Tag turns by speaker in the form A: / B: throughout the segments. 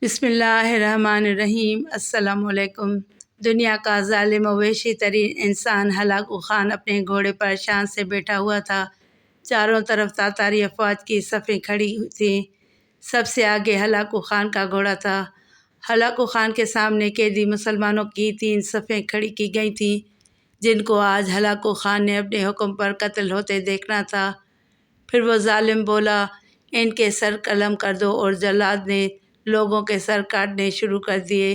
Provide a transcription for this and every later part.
A: بسم اللہ الرحمن الرحیم۔ السلام علیکم۔ دنیا کا ظالم و وحشی ترین انسان ہلاکو خان اپنے گھوڑے پر شان سے بیٹھا ہوا تھا۔ چاروں طرف تاتاری افواج کی صفیں کھڑی تھیں۔ سب سے آگے ہلاکو خان کا گھوڑا تھا۔ ہلاکو خان کے سامنے قیدی مسلمانوں کی 3 صفیں کھڑی کی گئی تھیں، جن کو آج ہلاکو خان نے اپنے حکم پر قتل ہوتے دیکھنا تھا۔ پھر وہ ظالم بولا، ان کے سر قلم کر دو، اور جلاد نے لوگوں کے سر کاٹنے شروع کر دیے۔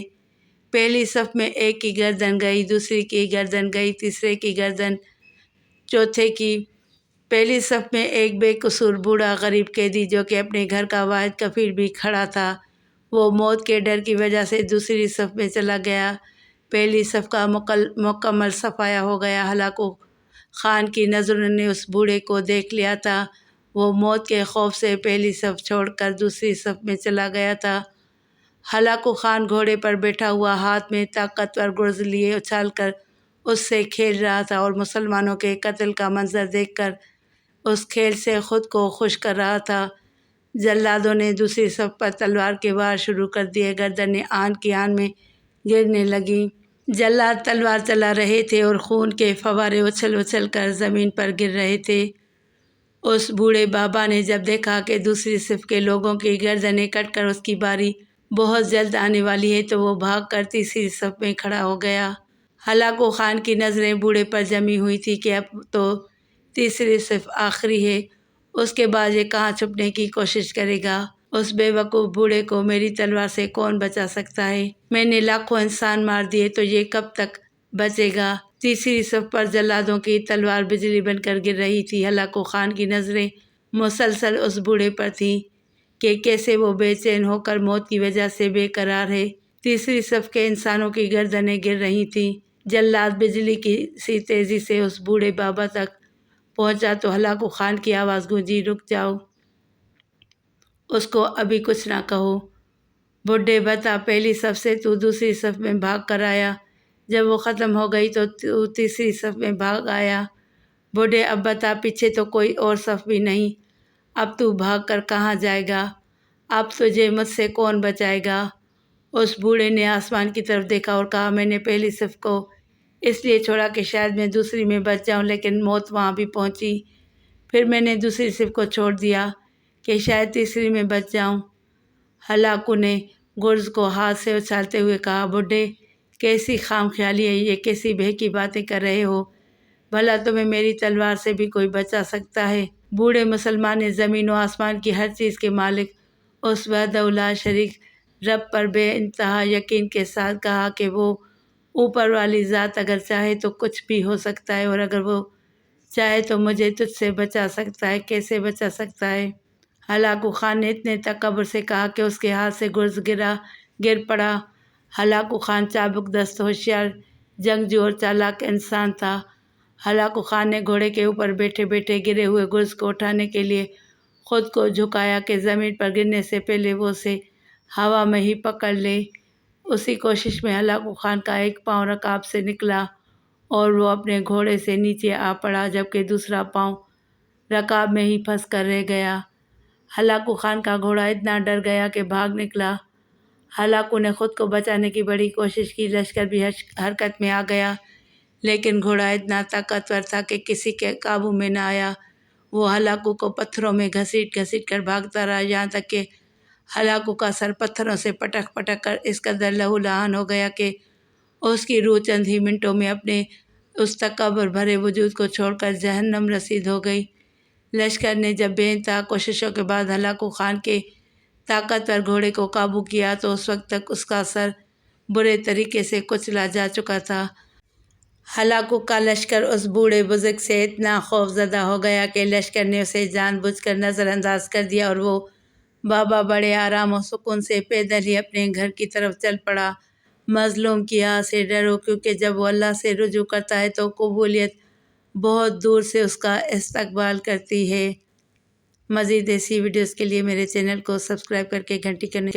A: پہلی صف میں ایک کی گردن گئی، دوسری کی گردن گئی، تیسرے کی گردن، چوتھے کی۔ پہلی صف میں ایک بے قصور بوڑھا غریب قیدی، جو کہ اپنے گھر کا واحد کفیل بھی کھڑا تھا، وہ موت کے ڈر کی وجہ سے دوسری صف میں چلا گیا۔ پہلی صف کا مکمل صفایا ہو گیا۔ ہلاکو خان کی نظروں نے اس بوڑھے کو دیکھ لیا تھا۔ وہ موت کے خوف سے پہلی صف چھوڑ کر دوسری صف میں چلا گیا تھا۔ ہلاکو خان گھوڑے پر بیٹھا ہوا، ہاتھ میں طاقتور گرز لیے اچھال کر اس سے کھیل رہا تھا، اور مسلمانوں کے قتل کا منظر دیکھ کر اس کھیل سے خود کو خوش کر رہا تھا۔ جلادوں نے دوسری صف پر تلوار کے وار شروع کر دیے۔ گردنیں آن کی آن میں گرنے لگیں۔ جلاد تلوار چلا رہے تھے اور خون کے فوارے اچھل اچھل کر زمین پر گر رہے تھے۔ اس بوڑھے بابا نے جب دیکھا کہ دوسری صف کے لوگوں کی گردنیں کٹ کر اس کی باری بہت جلد آنے والی ہے، تو وہ بھاگ کر تیسری صف میں کھڑا ہو گیا۔ ہلاکو خان کی نظریں بوڑھے پر جمی ہوئی تھی کہ اب تو تیسری صف آخری ہے، اس کے بعد یہ کہاں چھپنے کی کوشش کرے گا؟ اس بے وقوف بوڑھے کو میری تلوار سے کون بچا سکتا ہے؟ میں نے لاکھوں انسان مار دیے، تو یہ کب تک بچے گا؟ تیسری صف پر جلادوں کی تلوار بجلی بن کر گر رہی تھی۔ ہلاکو خان کی نظریں مسلسل اس بوڑھے پر تھیں کہ کیسے وہ بے چین ہو کر موت کی وجہ سے بے قرار ہے۔ تیسری صف کے انسانوں کی گردنیں گر رہی تھیں۔ جلاد بجلی کی سی تیزی سے اس بوڑھے بابا تک پہنچا تو ہلاکو خان کی آواز گونجی، رک جاؤ، اس کو ابھی کچھ نہ کہو۔ بڈھے بتا، پہلی صف سے تو دوسری صف میں بھاگ کر آیا، جب وہ ختم ہو گئی تو تیسری صف میں بھاگ آیا۔ بڈھے، اب بتا، پیچھے تو کوئی اور صف بھی نہیں، اب تو بھاگ کر کہاں جائے گا؟ اب تجھے مجھ سے کون بچائے گا؟ اس بوڑھے نے آسمان کی طرف دیکھا اور کہا، میں نے پہلی صف کو اس لیے چھوڑا کہ شاید میں دوسری میں بچ جاؤں، لیکن موت وہاں بھی پہنچی۔ پھر میں نے دوسری صف کو چھوڑ دیا کہ شاید تیسری میں بچ جاؤں۔ ہلاکو نے گرز کو ہاتھ سے اچھالتے ہوئے کہا، بڈھے، کیسی خام خیالی ہے، یہ کیسی بہکی باتیں کر رہے ہو؟ بھلا تمہیں میری تلوار سے بھی کوئی بچا سکتا ہے؟ بوڑھے مسلمان نے زمین و آسمان کی ہر چیز کے مالک اس وحدہ لا شریک رب پر بے انتہا یقین کے ساتھ کہا کہ وہ اوپر والی ذات اگر چاہے تو کچھ بھی ہو سکتا ہے، اور اگر وہ چاہے تو مجھے تجھ سے بچا سکتا ہے۔ کیسے بچا سکتا ہے؟ ہلاکو خان نے اتنے تکبر سے کہا کہ اس کے ہاتھ سے گرز گر پڑا۔ ہلاکو خان چابک دست، ہوشیار جنگجو اور چالاک انسان تھا۔ ہلاکو خان نے گھوڑے کے اوپر بیٹھے بیٹھے گرے ہوئے گرز کو اٹھانے کے لیے خود کو جھکایا کہ زمین پر گرنے سے پہلے وہ اسے ہوا میں ہی پکڑ لے۔ اسی کوشش میں ہلاکو خان کا ایک پاؤں رکاب سے نکلا اور وہ اپنے گھوڑے سے نیچے آ پڑا، جبکہ دوسرا پاؤں رکاب میں ہی پھنس کر رہ گیا۔ ہلاکو خان کا گھوڑا اتنا ڈر گیا کہ بھاگ نکلا۔ ہلاکو نے خود کو بچانے کی بڑی کوشش کی، لشکر بھی حرکت میں آ گیا، لیکن گھوڑا اتنا طاقتور تھا کہ کسی کے قابو میں نہ آیا۔ وہ ہلاکو کو پتھروں میں گھسیٹ گھسیٹ کر بھاگتا رہا، یہاں تک کہ ہلاکو کا سر پتھروں سے پٹک پٹک کر اس قدر لہولہان ہو گیا کہ اس کی روح چند ہی منٹوں میں اپنے اس تکبر بھرے وجود کو چھوڑ کر جہنم رسید ہو گئی۔ لشکر نے جب بے انتہا کوششوں کے بعد ہلاکو خان کے طاقتور گھوڑے کو قابو کیا تو اس وقت تک اس کا سر برے طریقے سے کچلا جا چکا تھا۔ ہلاکو کا لشکر اس بوڑھے بزرگ سے اتنا خوف زدہ ہو گیا کہ لشکر نے اسے جان بوجھ کر نظر انداز کر دیا، اور وہ بابا بڑے آرام و سکون سے پیدل ہی اپنے گھر کی طرف چل پڑا۔ مظلوم کی آہ سے ڈرو، کیونکہ جب وہ اللہ سے رجوع کرتا ہے تو قبولیت بہت دور سے اس کا استقبال کرتی ہے۔ مزید ایسی ویڈیوز کے لیے میرے چینل کو سبسکرائب کر کے گھنٹی کرنے